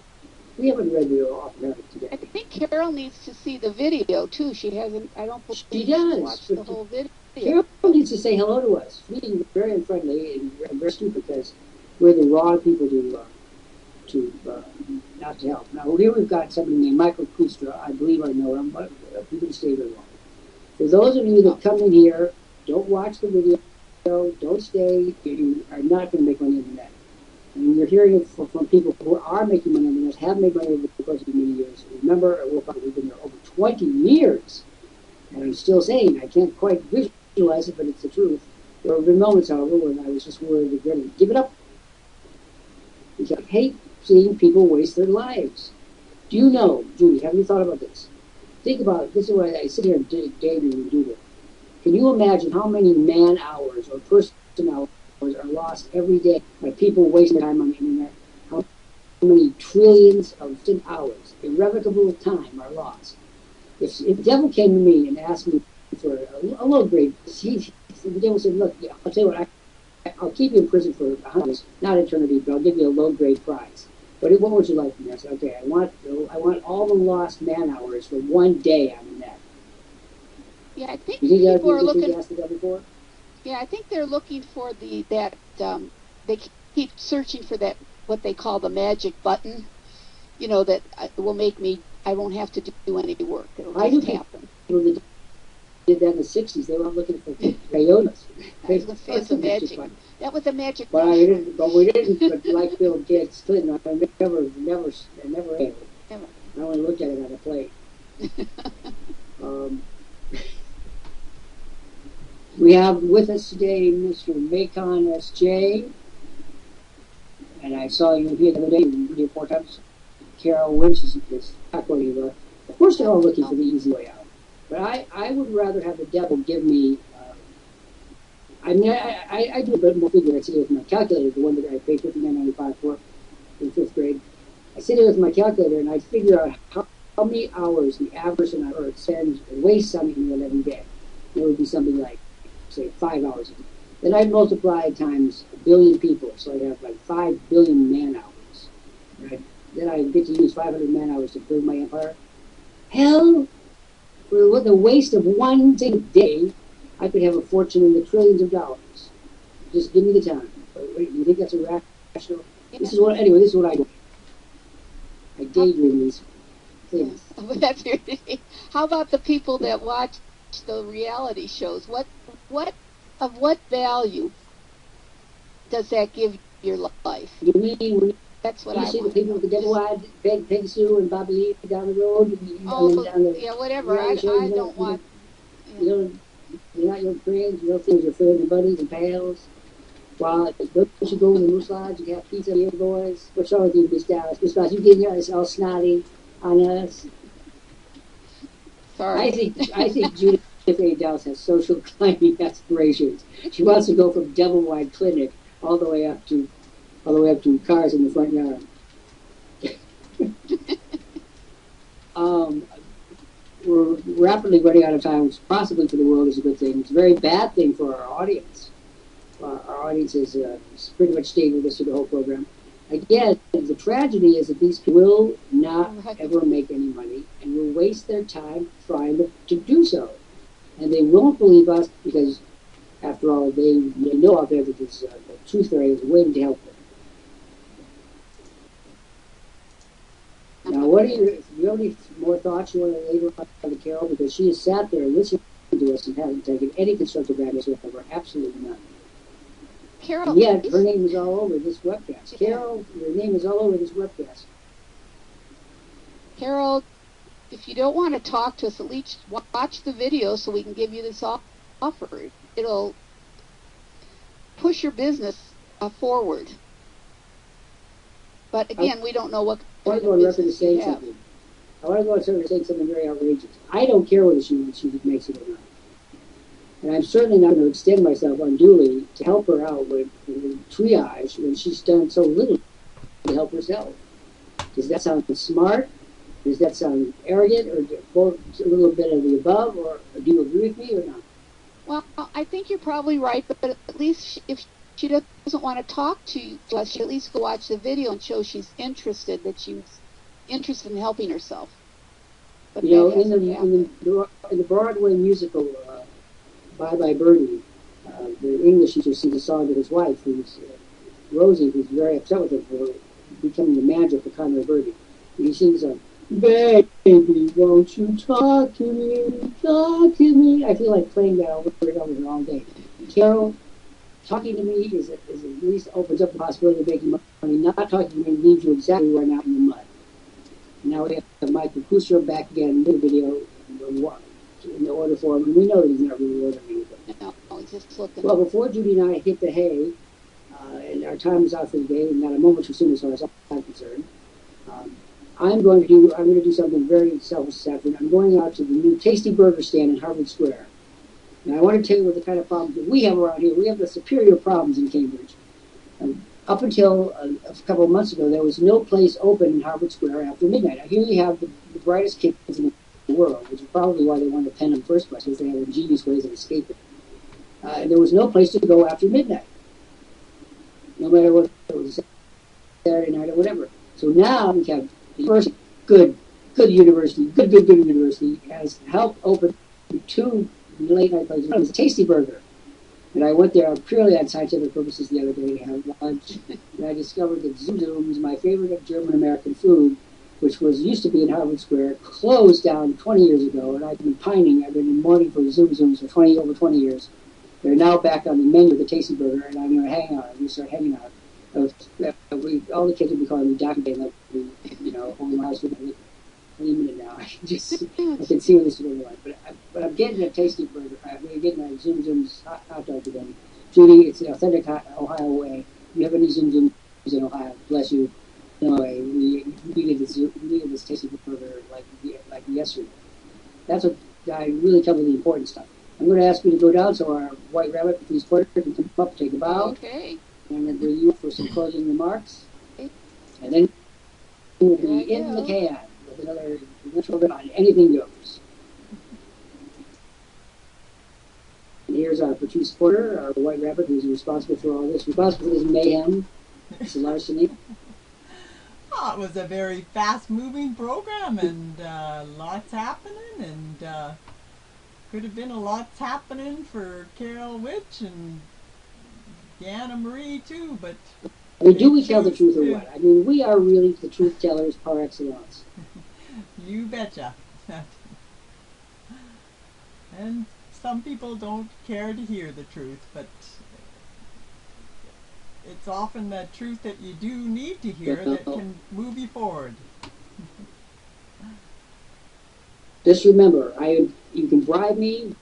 We haven't read the offer today. I think Carol needs to see the video too. She hasn't. I don't believe she does. Watched the whole video. Carol needs to say hello to us. We're being very unfriendly and very stupid because we're the wrong people to not to help. Now here we've got somebody named Michael Kustra. I believe I know him, but he didn't stay very long. For those of you that come in here, don't watch the video, don't stay. You are not going to make money on the net. And you're hearing it from people who are making money on the net, have made money over the course of many years. Remember, we've been there over 20 years. And I'm still saying, I can't quite visualize it, but it's the truth. There have been moments, however, when I was just worried to give it up. Because I hate seeing people waste their lives. Do you know, Judy, have you thought about this? Think about it. This is why I sit here and daydream and do this. Can you imagine how many man hours or person hours are lost every day by people wasting time on the internet? How many trillions of hours, irrevocable time, are lost? If the devil came to me and asked me for a low grade, the devil said, "Look, I'll tell you what, I'll keep you in prison for 100 years, not eternity, but I'll give you a low grade prize. But what would you like from me?" I said, "Okay, I want all the lost man hours for one day on the net." Yeah, I think people are looking. Asked the devil for? Yeah, I think they're looking for that. They keep searching for that what they call the magic button. That will make me. I won't have to do any work. It'll just happen. People that did that in the '60s. They weren't looking for payolas. I was going to say it's a magic. That was a magic. But we didn't. But like Bill Gates, Clinton, I never ate it. Never. I only looked at it on a plate. We have with us today Mr. Macon S.J. And I saw you here the other day, video 4 times. Carol Lynch is back where you were. Of course, they're all looking for the easy way out. But I would rather have the devil give me I mean, I do a bit more figure. I sit here with my calculator, the one that I paid $59.95 for in fifth grade. I sit here with my calculator and I figure out how many hours the average person on Earth spends or wastes on an every day. It would be something like, say, 5 hours a day. Then I'd multiply times 1 billion people, so I'd have like 5 billion man hours. Then I get to use 500 man hours to build my empire. Hell, for the waste of one single day, I could have a fortune in the trillions of dollars. Just give me the time. Wait, you think that's a rational? This is what I do. I daydream these things. That's your thing. How about the people that watch the reality shows? What value does that give your life? You mean that's what you see the people with the devil-eyed Peg Sue and Bobby Lee down the road? Whatever. I don't want. You're not your friends. You don't think your friends and buddies and pals. Well, don't you go in the Moose Lodge and have pizza here, boys? What's wrong with you, Miss Dallas? Miss Dallas, you getting us all snotty on us? Sorry. I think Judith A. Dallas has social climbing aspirations. She wants to go from Devil-Wide Clinic all the way up to cars in the front yard. We're rapidly running out of time, which possibly for the world is a good thing. It's a very bad thing for our audience. Our audience is pretty much stayed with us through the whole program. Again, the tragedy is that these people will not ever make any money and will waste their time trying to do so. And they won't believe us because, after all, they know out there that this truth fairy is waiting to help them. Now, what do you have any more thoughts you want to leave on to Carol? Because she has sat there and listened to us and hasn't taken any constructive advice whatsoever. Absolutely none. Carol, and yet, her name is all over this webcast. Carol, your name is all over this webcast. Carol, if you don't want to talk to us, at least watch the video so we can give you this offer. It'll push your business forward. But again, we don't know what kind of business you have. I want to go on record saying something very outrageous. I don't care whether she makes it or not. And I'm certainly not going to extend myself unduly to help her out with triage when she's done so little to help herself. Does that sound smart? Does that sound arrogant? Or a little bit of the above? Or do you agree with me or not? Well, I think you're probably right, but at least if she doesn't want to talk to us, she at least go watch the video and show she's interested, that she's interested in helping herself. But you know, in the Broadway musical Bye Bye Birdie, the English teacher sings a song to his wife, who's Rosie, who's very upset with him for becoming the manager for Conway Birdie. And he sings a, "Baby, won't you talk to me, talk to me." I feel like playing that over and over all day. Carol, talking to me is at least opens up the possibility of making money. Not talking to me leaves you exactly where I'm out in the mud. Now we have Michael Kusher back again in the video in the order form, and we know that he's not really ordering anything. No, he's just looking. Well, before Judy and I hit the hay, and our time is out for the day, and not a moment too soon as far as I'm concerned, I'm going to do something very self-satisfying. I'm going out to the new Tasty Burger stand in Harvard Square. And I want to tell you what the kind of problems that we have around here. We have the superior problems in Cambridge. Up until a couple of months ago, there was no place open in Harvard Square after midnight. Now, here you have the brightest kids in the world, which is probably why they wanted to pen in the first place, because they had ingenious ways of escaping. And there was no place to go after midnight, no matter what it was, Saturday night or whatever. So now we have the first good university has helped open 2 late night places. One was a Tasty Burger. And I went there purely on scientific purposes the other day to have lunch, and I discovered that Zoom Zoom's, my favorite German-American food, which used to be in Harvard Square, closed down 20 years ago, and I've been in mourning for Zoom Zooms for over 20 years. They're now back on the menu of the Tasty Burger, and I'm going to hang on. I'm going to start hanging on. All the kids will be calling me Dr. Day, like, home house with me any minute now. I can see where this is going to go. But I'm getting a Tasty Burger. I'm getting a Zoom Zoom's hot dog today. Judy, it's the authentic Ohio way. If you have any Zoom Zooms in Ohio, bless you. Anyway, we needed this Tasty Burger like yesterday. That's what I really covered the important stuff. I'm going to ask you to go down so our White Rabbit, Patrice Porter, can come up, take a bow, Okay. and then bring you for some closing remarks. And then we'll be in the can with another program on Anything Goes. And here's our Patrice Porter, our White Rabbit, who's responsible for all this, responsible for this mayhem, this larceny. Oh, it was a very fast-moving program, and lots happening, and could have been a lot's happening for Carol Witch and Deanna Marie too, but... I mean, do we tell the truth or what? I mean, we are really the truth tellers par excellence. You betcha. And some people don't care to hear the truth, but it's often the truth that you do need to hear that can move you forward. Just remember, you can bribe me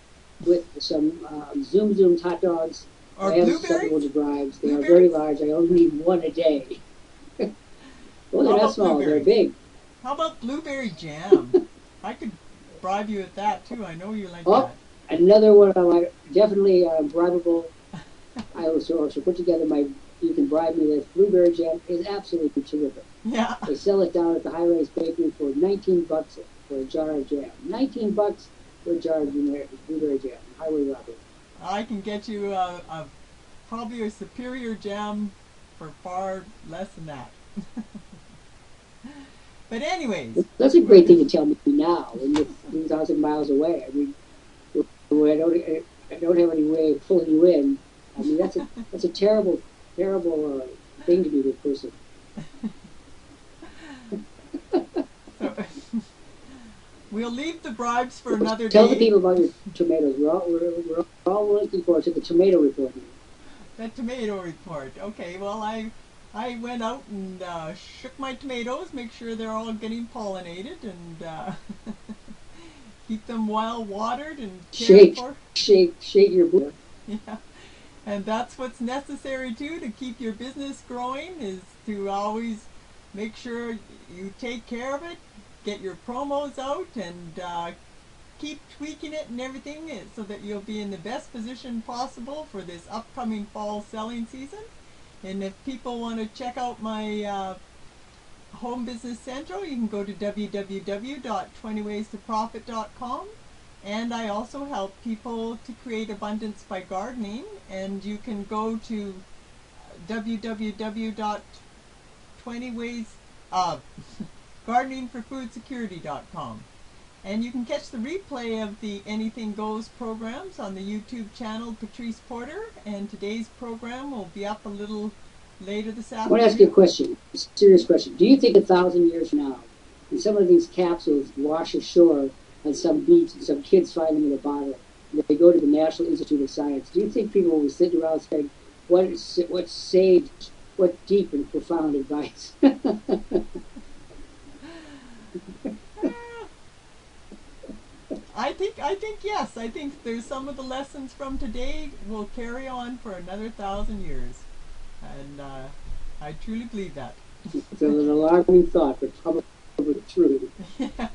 with some Zoom hot dogs. Or I have blueberries? several bribes. They are very large. I only need one a day. Well, they're not small. They're big. How about blueberry jam? I could bribe you with that too. I know you like that. Another one I like. Definitely bribable. I also put together you can bribe me with blueberry jam. Is absolutely terrific. Yeah. They sell it down at the High Rise Bakery for $19 for a jar of jam. $19 for a jar of blueberry jam. Highway robbery. I can get you probably a superior jam for far less than that. But anyways. That's a great thing to tell me now when you're 3,000 miles away. I mean, I don't have any way of pulling you in. I mean, that's a terrible thing to do to a person. We'll leave the bribes for another day. Tell the people about your tomatoes. We're all looking forward to the tomato report. The tomato report. Okay, well, I went out and shook my tomatoes, make sure they're all getting pollinated, and keep them well watered and cared for. Shake your boot. Yeah, and that's what's necessary too to keep your business growing, is to always make sure you take care of it. Get your promos out and keep tweaking it and everything so that you'll be in the best position possible for this upcoming fall selling season. And if people want to check out my Home Business Central, you can go to www.20waystoprofit.com. And I also help people to create abundance by gardening. And you can go to www.20ways gardeningforfoodsecurity.com. And you can catch the replay of the Anything Goes programs on the YouTube channel Patrice Porter, and today's program will be up a little later this afternoon. I want to ask you a question, a serious question. Do you think 1,000 years from now, when some of these capsules wash ashore on some beach and some kids find them in a bottle, and they go to the National Institute of Science, do you think people will sit around saying, what sage, what deep and profound advice? I think yes. I think there's some of the lessons from today will carry on for another 1,000 years, and I truly believe that. It's an alarming thought, but probably true. Yeah.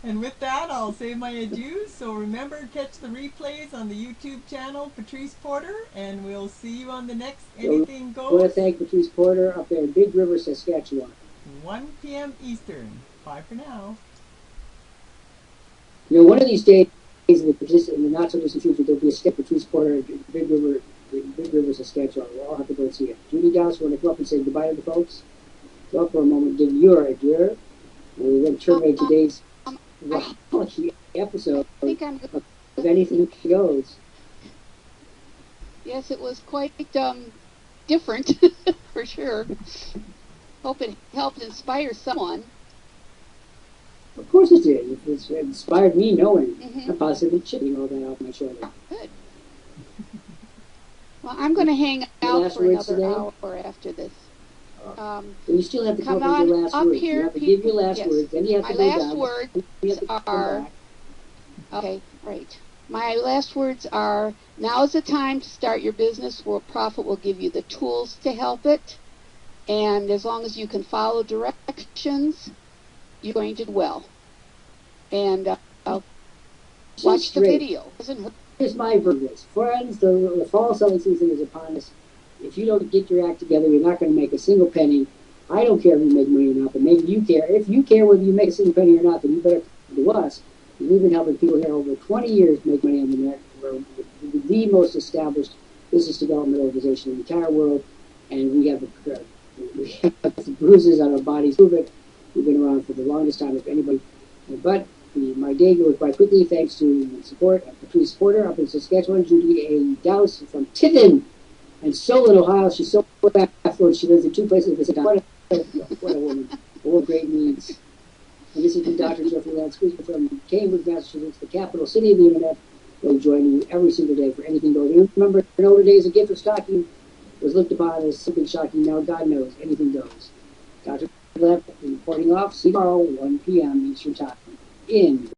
And with that, I'll say my adieus. So remember, catch the replays on the YouTube channel Patrice Porter, and we'll see you on the next Anything Goes. I want to thank Patrice Porter up there in Big River, Saskatchewan. 1 p.m. Eastern. Bye for now. You know, one of these days, in the not-so-distant future, there'll be a step Patrice Porter in Big River, Saskatchewan. We'll all have to go and see it. Judy Downs, want to come up and say goodbye to the folks? Go up for a moment, give your adieu, and we're going to terminate today's episode of Anything Goes. Yes, it was quite different, for sure. Hope it helped inspire someone. Of course it did. It inspired me knowing I'm possibly chipping all that off my shoulder. Good. Well, I'm going to hang out for another hour after this. You still have to come up with your last words. Here, you have to give your last words. Then you have to my go last down. words are... Okay, right. My last words are, now is the time to start your business. Worldprofit will give you the tools to help it. And as long as you can follow directions, you're going to do well. And Watch the straight. video. Here's my verdict. Friends, the fall selling season is upon us. If you don't get your act together, you're not going to make a single penny. I don't care if you make money or not, but maybe you care. If you care whether you make a single penny or not, then you better come to us. We've been helping people here over 20 years make money on the net. We're the most established business development organization in the entire world, and we have the bruises on our bodies. Prove it. We've been around for the longest time, if anybody. But my day goes by quickly thanks to support, a true supporter up in Saskatchewan, Judy A. Dowse from Tiffin and Solon, Ohio. She's so affluent. She lives in two places at the same time. What a woman. What great needs. And this is the Dr. Jeffrey Lant speaking from Cambridge, Massachusetts, the capital city of the internet. We'll join you every single day for anything goes. And remember, in older days, a gift of stocking was looked upon as something shocking. Now, God knows, anything goes. Dr. Lant reporting off. See you tomorrow, 1 p.m. Eastern Time. In